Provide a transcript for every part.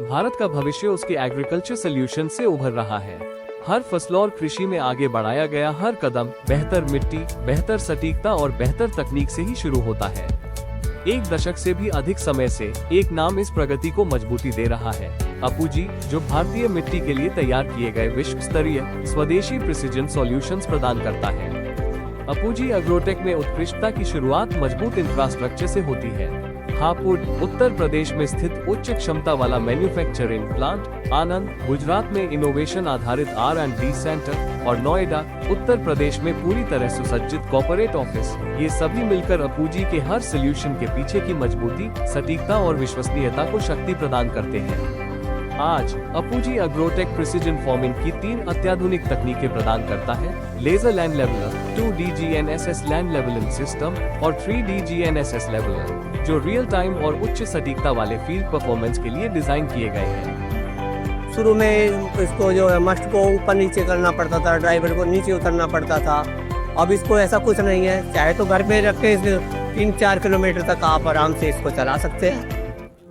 भारत का भविष्य उसके एग्रीकल्चर सॉल्यूशन से उभर रहा है। हर फसल और कृषि में आगे बढ़ाया गया हर कदम बेहतर मिट्टी, बेहतर सटीकता और बेहतर तकनीक से ही शुरू होता है। एक दशक से भी अधिक समय से एक नाम इस प्रगति को मजबूती दे रहा है, अपूजी, जो भारतीय मिट्टी के लिए तैयार किए गए विश्व स्तरीय स्वदेशी प्रिसिजन सॉल्यूशंस प्रदान करता है। अपूजी एग्रोटेक में उत्कृष्टता की शुरुआत मजबूत इंफ्रास्ट्रक्चर से होती है। हापुड़, उत्तर प्रदेश में स्थित उच्च क्षमता वाला मैन्युफैक्चरिंग प्लांट, आनंद, गुजरात में इनोवेशन आधारित R&D सेंटर और नोएडा, उत्तर प्रदेश में पूरी तरह सुसज्जित कॉर्पोरेट ऑफिस, ये सभी मिलकर अपूजी के हर सॉल्यूशन के पीछे की मजबूती, सटीकता और विश्वसनीयता को शक्ति प्रदान करते हैं। आज अपूजी एग्रोटेक प्रिसिजन फार्मिंग की 3 अत्याधुनिक तकनीकें प्रदान करता है: laser land leveller, 2D GNSS land levelling system और 3D GNSS लेवलर, जो रियल टाइम और उच्च सटीकता वाले फील्ड परफॉर्मेंस के लिए डिजाइन किए गए हैं। शुरू में इसको जो है मस्ट को ऊपर नीचे करना पड़ता था, ड्राइवर को नीचे उतरना पड़ता था। अब इसको ऐसा कुछ नहीं है, चाहे तो घर पे रख के 3-4 किलोमीटर तक आप आराम से इसको चला सकते हैं।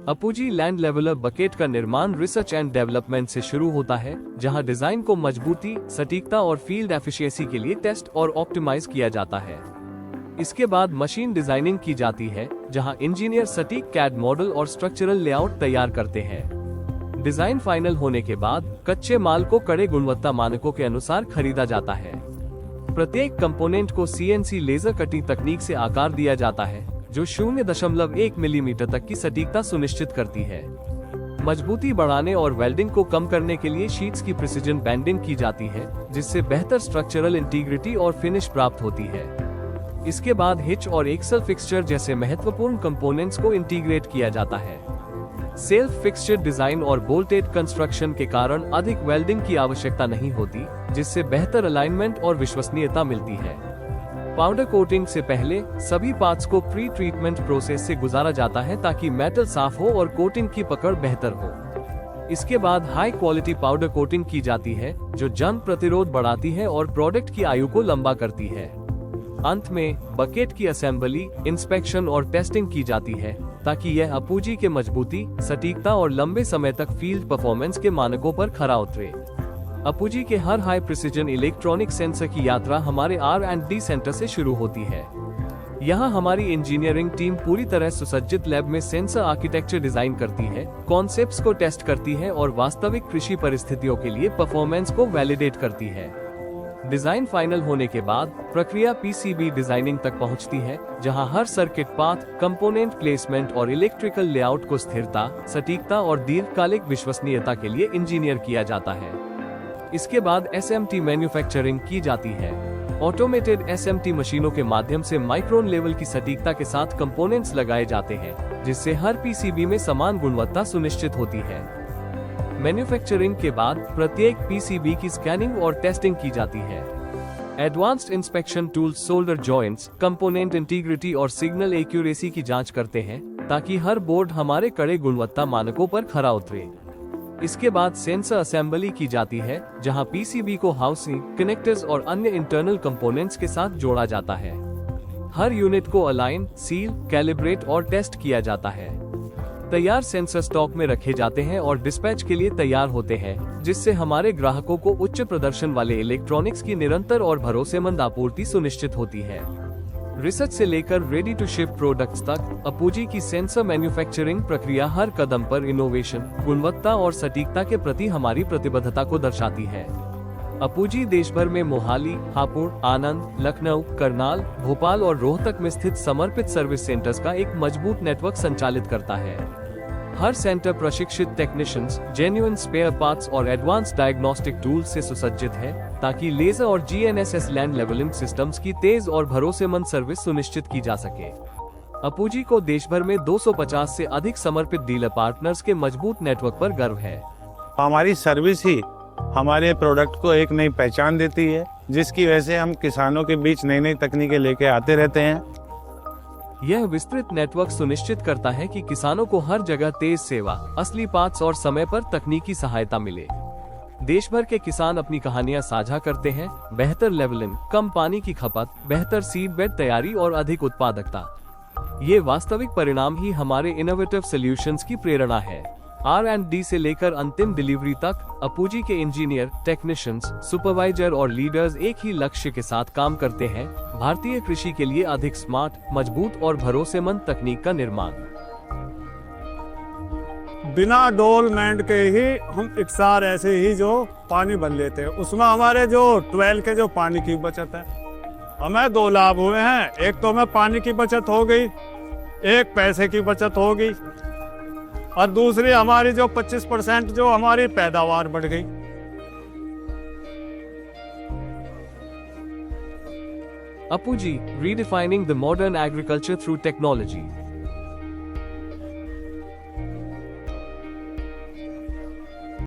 अपूजी लैंड लेवलर बकेट का निर्माण रिसर्च एंड डेवलपमेंट से शुरू होता है, जहां डिजाइन को मजबूती, सटीकता और फील्ड एफिशिएंसी के लिए टेस्ट और ऑप्टिमाइज किया जाता है। इसके बाद मशीन डिजाइनिंग की जाती है, जहां इंजीनियर सटीक कैड मॉडल और स्ट्रक्चरल लेआउट तैयार करते हैं। डिजाइन फाइनल होने के बाद कच्चे माल को कड़े गुणवत्ता मानकों के अनुसार खरीदा जाता है। प्रत्येक कंपोनेंट को CNC लेजर कटिंग तकनीक से आकार दिया जाता है, जो 0.1 मिलीमीटर तक की सटीकता सुनिश्चित करती है। मजबूती बढ़ाने और वेल्डिंग को कम करने के लिए शीट्स की प्रिसिजन बैंडिंग की जाती है, जिससे बेहतर स्ट्रक्चरल इंटीग्रिटी और फिनिश प्राप्त होती है। इसके बाद हिच और एक्सल फिक्सचर जैसे महत्वपूर्ण कंपोनेंट्स को इंटीग्रेट किया जाता है। सेल्फ फिक्सचर डिजाइन और बोल्टेड कंस्ट्रक्शन के कारण अधिक वेल्डिंग की आवश्यकता नहीं होती, जिससे बेहतर अलाइनमेंट और विश्वसनीयता मिलती है। पाउडर कोटिंग से पहले सभी पार्ट्स को प्री ट्रीटमेंट प्रोसेस से गुजारा जाता है ताकि मेटल साफ हो और कोटिंग की पकड़ बेहतर हो। इसके बाद हाई क्वालिटी पाउडर कोटिंग की जाती है, जो जंग प्रतिरोध बढ़ाती है और प्रोडक्ट की आयु को लंबा करती है। अंत में बकेट की असेंबली, इंस्पेक्शन और टेस्टिंग की जाती है ताकि यह अपूजी के मजबूती, सटीकता और लंबे समय तक फील्ड परफॉर्मेंस के मानकों पर खरा उतरे। अपूजी के हर हाई प्रिसिजन इलेक्ट्रॉनिक सेंसर की यात्रा हमारे R&D सेंटर से शुरू होती है। यहाँ हमारी इंजीनियरिंग टीम पूरी तरह सुसज्जित लैब में सेंसर आर्किटेक्चर डिजाइन करती है, कॉन्सेप्ट्स को टेस्ट करती है और वास्तविक कृषि परिस्थितियों के लिए परफॉर्मेंस को वैलिडेट करती है। डिजाइन फाइनल होने के बाद प्रक्रिया PCB डिजाइनिंग तक पहुंचती है, जहां हर सर्किट पाथ, कंपोनेंट प्लेसमेंट और इलेक्ट्रिकल लेआउट को स्थिरता, सटीकता और दीर्घकालिक विश्वसनीयता के लिए इंजीनियर किया जाता है। इसके बाद SMT मैन्युफैक्चरिंग की जाती है। ऑटोमेटेड SMT मशीनों के माध्यम से माइक्रोन लेवल की सटीकता के साथ कंपोनेंट्स लगाए जाते हैं, जिससे हर PCB में समान गुणवत्ता सुनिश्चित होती है। मैन्युफैक्चरिंग के बाद प्रत्येक PCB की स्कैनिंग और टेस्टिंग की जाती है। Advanced inspection tools solder joints, component integrity और सिग्नल एक्यूरेसी की जांच करते हैं, ताकि हर बोर्ड हमारे कड़े गुणवत्ता मानकों पर खरा उतरे। इसके बाद सेंसर असेंबली की जाती है, जहां PCB को हाउसिंग, कनेक्टर्स और अन्य इंटरनल कंपोनेंट्स के साथ जोड़ा जाता है। हर यूनिट को अलाइन, सील, कैलिब्रेट और टेस्ट किया जाता है। तैयार सेंसर स्टॉक में रखे जाते हैं और डिस्पैच के लिए तैयार होते हैं, जिससे हमारे ग्राहकों को उच्च प्रदर्शन वाले इलेक्ट्रॉनिक्स की निरंतर और भरोसेमंद आपूर्ति सुनिश्चित होती है। रिसर्च से लेकर रेडी टू शिप प्रोडक्ट्स तक अपूजी की सेंसर मैन्युफैक्चरिंग प्रक्रिया हर कदम पर इनोवेशन, गुणवत्ता और सटीकता के प्रति हमारी प्रतिबद्धता को दर्शाती है। अपूजी देश भर में मोहाली, हापुड़, आनंद, लखनऊ, करनाल, भोपाल और रोहतक में स्थित समर्पित सर्विस सेंटर्स का एक मजबूत नेटवर्क संचालित करता है। हर सेंटर प्रशिक्षित टेक्नीशियंस, जेन्युइन स्पेयर पार्ट्स और एडवांस डायग्नोस्टिक टूल्स से सुसज्जित है, ताकि लेजर और GNSS लैंड लेवलिंग सिस्टम्स की तेज और भरोसेमंद सर्विस सुनिश्चित की जा सके। अपूजी को देश भर में 250 से अधिक समर्पित डीलर पार्टनर्स के मजबूत नेटवर्क पर गर्व है। हमारी सर्विस ही हमारे प्रोडक्ट को एक नई पहचान देती है, जिसकी वजह से हम किसानों के बीच नई नई तकनीकें लेके आते रहते हैं। यह विस्तृत नेटवर्क सुनिश्चित करता है कि किसानों को हर जगह तेज सेवा, असली पार्ट्स और समय पर तकनीकी सहायता मिले। देश भर के किसान अपनी कहानियां साझा करते हैं: बेहतर लेवलिंग, कम पानी की खपत, बेहतर सीड बेड तैयारी और अधिक उत्पादकता। ये वास्तविक परिणाम ही हमारे इनोवेटिव सॉल्यूशंस की प्रेरणा है। R&D से लेकर अंतिम डिलीवरी तक अपूजी के इंजीनियर, टेक्नीशियंस, सुपरवाइजर और लीडर्स एक ही लक्ष्य के साथ काम करते हैं: भारतीय कृषि के लिए अधिक स्मार्ट, मजबूत और भरोसेमंद तकनीक का निर्माण। बिना डोलमेंट के ही हम इकसार ऐसे ही जो पानी भर लेते हैं, उसमें हमारे जो 12 के जो पानी की बचत है, हमें 2 लाभ हुए हैं। एक तो हमें पानी की बचत हो गई, एक पैसे की बचत होगी, और दूसरी हमारी जो 25% जो हमारी पैदावार बढ़ गई। Apuji, redefining the modern agriculture through technology.